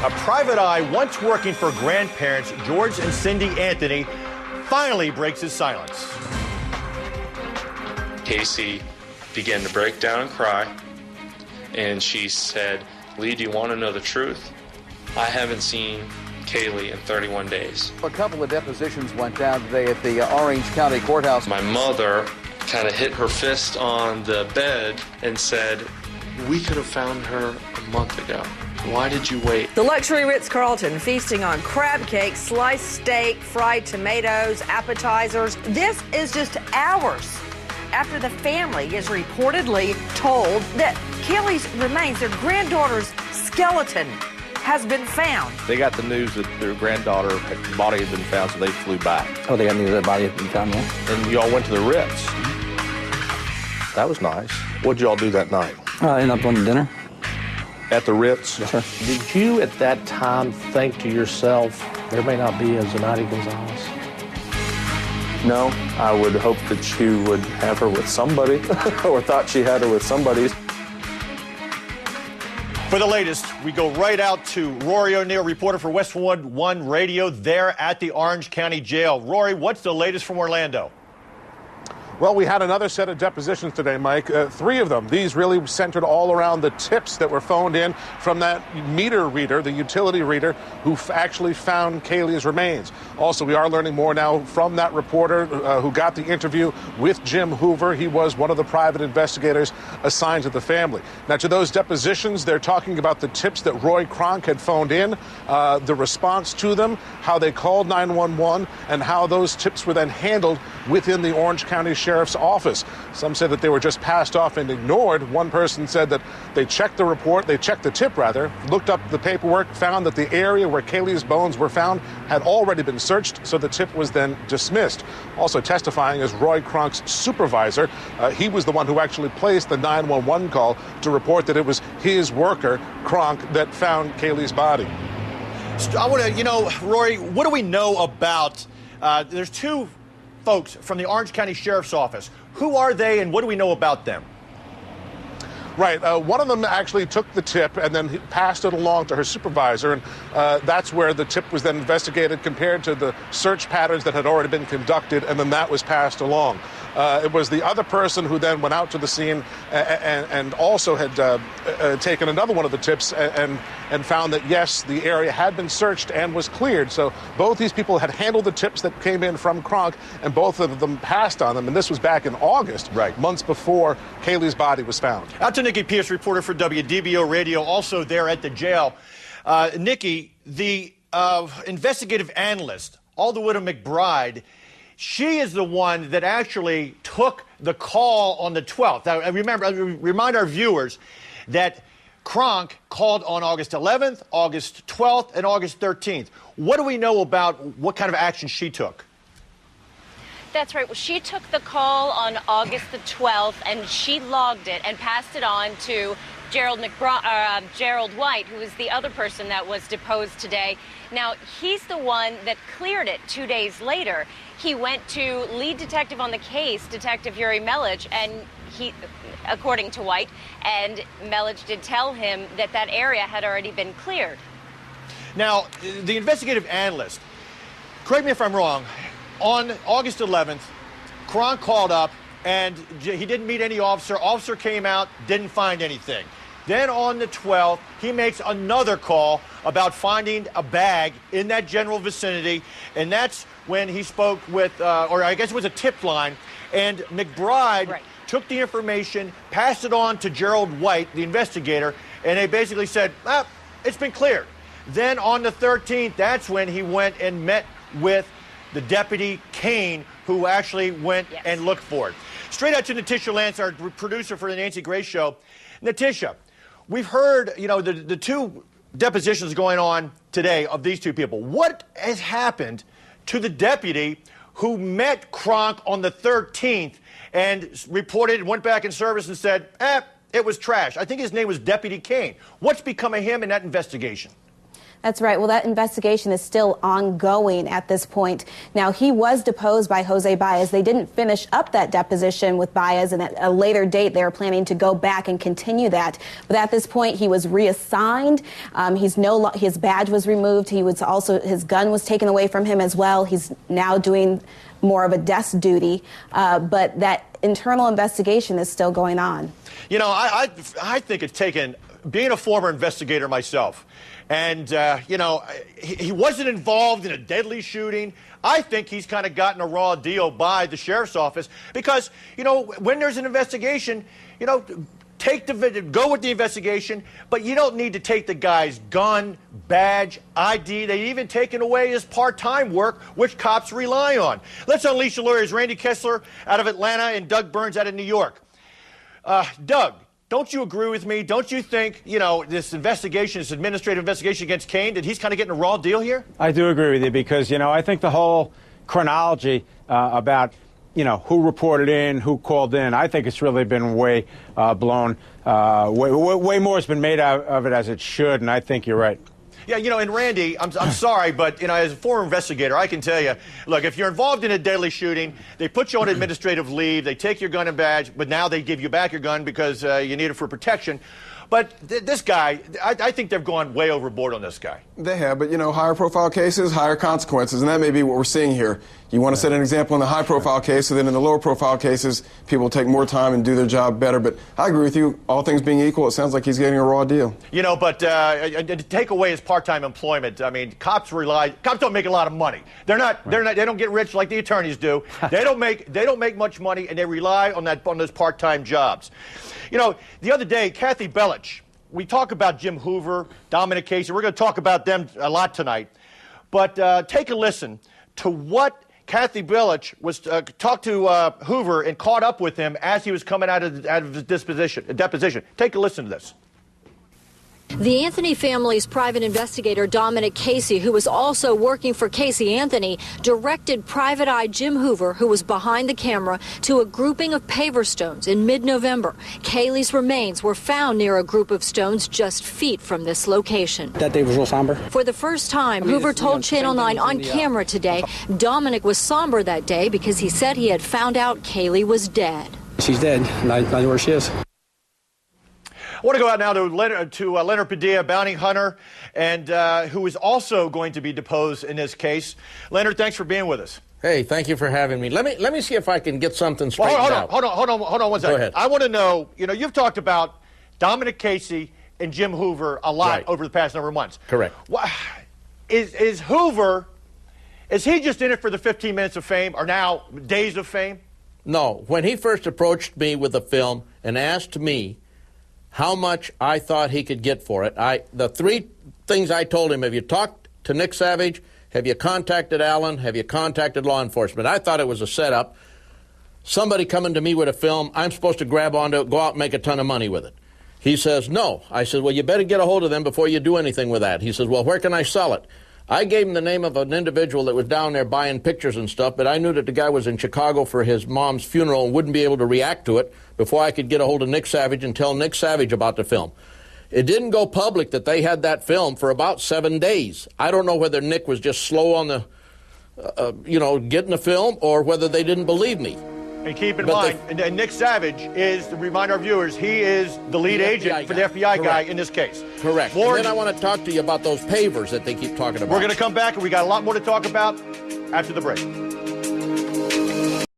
A private eye once working for grandparents George and Cindy Anthony finally breaks his silence. Casey began to break down and cry, and she said, "Lee, do you want to know the truth? I haven't seen Kaylee in 31 days. A couple of depositions went down today at the Orange County Courthouse. My mother kind of hit her fist on the bed and said, "We could have found her a month ago. Why did you wait?" The luxury Ritz-Carlton feasting on crab cake, sliced steak, fried tomatoes, appetizers. This is just hours after the family is reportedly told that Kaylee's remains, their granddaughter's skeleton, has been found. They got the news that their granddaughter's body had been found, so they flew back. Oh, they got news that body had been found, yeah? And y'all went to the Ritz. That was nice. What'd y'all do that night? I ended up going to dinner. At the Ritz? Yes, sir. Did you at that time think to yourself, there may not be a Zanatti Gonzalez? No, I would hope that you would have her with somebody, or thought she had her with somebody. For the latest, we go right out to Rory O'Neill, reporter for Westwood One Radio, there at the Orange County Jail. Rory, what's the latest from Orlando? Well, we had another set of depositions today, Mike. 3 of them. These really centered all around the tips that were phoned in from that meter reader, the utility reader, who actually found Kaylee's remains. Also, we are learning more now from that reporter who got the interview with Jim Hoover. He was one of the private investigators assigned to the family. Now, to those depositions, they're talking about the tips that Roy Kronk had phoned in, the response to them, how they called 911, and how those tips were then handled within the Orange County Sheriff's Office. Some said that they were just passed off and ignored. One person said that they checked the report, they checked the tip rather, looked up the paperwork, found that the area where Kaylee's bones were found had already been searched, so the tip was then dismissed. Also testifying is Roy Kronk's supervisor. He was the one who actually placed the 911 call to report that it was his worker, Kronk, that found Kaylee's body. I want to, Rory, what do we know about, there's 2 folks from the Orange County Sheriff's Office. Who are they and what do we know about them? Right. One of them actually took the tip and then passed it along to her supervisor, and that's where the tip was then investigated compared to the search patterns that had already been conducted, and then that was passed along. It was the other person who then went out to the scene and also had taken another one of the tips and found that, yes, the area had been searched and was cleared. So both these people had handled the tips that came in from Kronk, and both of them passed on them. And this was back in August, right, months before Kaylee's body was found. Out to Nikki Pierce, reporter for WDBO Radio, also there at the jail. Nikki, the investigative analyst, Alderwood McBride, she is the one that actually took the call on the 12th. Now, remind our viewers that Kronk called on August 11th, August 12th, and August 13th. What do we know about what kind of action she took? That's right. Well, she took the call on August the 12th, and she logged it and passed it on to Gerald White, who is the other person that was deposed today. Now, he's the one that cleared it 2 days later. He went to lead detective on the case, Detective Yuri Melich, and he, according to White, and Melich did tell him that that area had already been cleared. Now, the investigative analyst, correct me if I'm wrong, on August 11th, Kronk called up and he didn't meet any officer. Officer came out, didn't find anything. Then on the 12th, he makes another call about finding a bag in that general vicinity, and that's when he spoke with, or I guess it was a tip line, and McBride took the information, passed it on to Gerald White, the investigator, and they basically said, it's been cleared. Then on the 13th, that's when he went and met with the Deputy Kane, who actually went and looked for it. Straight out to Natisha Lance, our producer for the Nancy Grace Show. Natisha, we've heard, the 2 depositions going on today of these 2 people. What has happened to the deputy who met Kronk on the 13th and reported, went back in service and said, it was trash? I think his name was Deputy Kane. What's become of him in that investigation? That's right. Well, that investigation is still ongoing at this point. Now, he was deposed by Jose Baez. They didn't finish up that deposition with Baez, and at a later date, they are planning to go back and continue that. But at this point, he was reassigned. His badge was removed. His gun was taken away from him as well. He's now doing more of a desk duty. But that internal investigation is still going on. You know, I think it's taken, being a former investigator myself, and, you know, he wasn't involved in a deadly shooting. I think he's kind of gotten a raw deal by the sheriff's office because, you know, when there's an investigation, you know, go with the investigation, but you don't need to take the guy's gun, badge, ID. They've even taken away his part-time work, which cops rely on. Let's unleash the lawyers. Randy Kessler out of Atlanta and Doug Burns out of New York. Doug, don't you agree with me? Don't you think, you know, this administrative investigation against Cain, that he's kind of getting a raw deal here? I do agree with you because, you know, I think the whole chronology about, you know, who reported in, who called in, I think it's really been way blown. Way more has been made out of it as it should, and I think you're right. Yeah, you know, and Randy, I'm sorry, but, you know, as a former investigator, I can tell you, look, if you're involved in a deadly shooting, they put you on administrative leave, they take your gun and badge, but now they give you back your gun because you need it for protection. But this guy, I think they've gone way overboard on this guy. They have, but, you know, higher profile cases, higher consequences, and that may be what we're seeing here. You want to set an example in the high profile case, so then in the lower profile cases, people take more time and do their job better. But I agree with you. All things being equal, it sounds like he's getting a raw deal. You know, but to take away his part-time employment, I mean, cops don't make a lot of money. They don't get rich like the attorneys do. They don't make much money, and they rely on those part-time jobs. You know, the other day, Kathy Belich, we talk about Jim Hoover, Dominic Casey. We're going to talk about them a lot tonight. But take a listen to what Kathy Belich was talked to Hoover and caught up with him as he was coming out of his deposition. Take a listen to this. The Anthony family's private investigator, Dominic Casey, who was also working for Casey Anthony, directed Private Eye Jim Hoover, who was behind the camera, to a grouping of paver stones in mid-November. Kaylee's remains were found near a group of stones just feet from this location. That day was real somber. For the first time, Hoover told Channel 9 on camera today Dominic was somber that day because he said he had found out Kaylee was dead. She's dead, and I know where she is. I want to go out now to Leonard Padilla, bounty hunter, and who is also going to be deposed in this case. Leonard, thanks for being with us. Hey, thank you for having me. Let me see if I can get something straightened out. Hold on 1 second. Go ahead. I want to know, you know, you've talked about Dominic Casey and Jim Hoover a lot over the past number of months. Correct. Is Hoover, is he just in it for the 15 minutes of fame or now days of fame? No. When he first approached me with the film and asked me how much I thought he could get for it, the three things I told him: have you talked to Nick Savage? Have you contacted Alan? Have you contacted law enforcement? I thought it was a setup. Somebody coming to me with a film, I'm supposed to grab onto it, go out and make a ton of money with it. He says, no. I said, well, you better get a hold of them before you do anything with that. He says, well, where can I sell it? I gave him the name of an individual that was down there buying pictures and stuff, but I knew that the guy was in Chicago for his mom's funeral and wouldn't be able to react to it before I could get a hold of Nick Savage and tell Nick Savage about the film. It didn't go public that they had that film for about 7 days. I don't know whether Nick was just slow on the, getting the film, or whether they didn't believe me. And keep in mind, and Nick Savage is, to remind our viewers, he is the lead agent for the FBI guy in this case. Correct. And then I want to talk to you about those pavers that they keep talking about. We're going to come back, and we got a lot more to talk about after the break.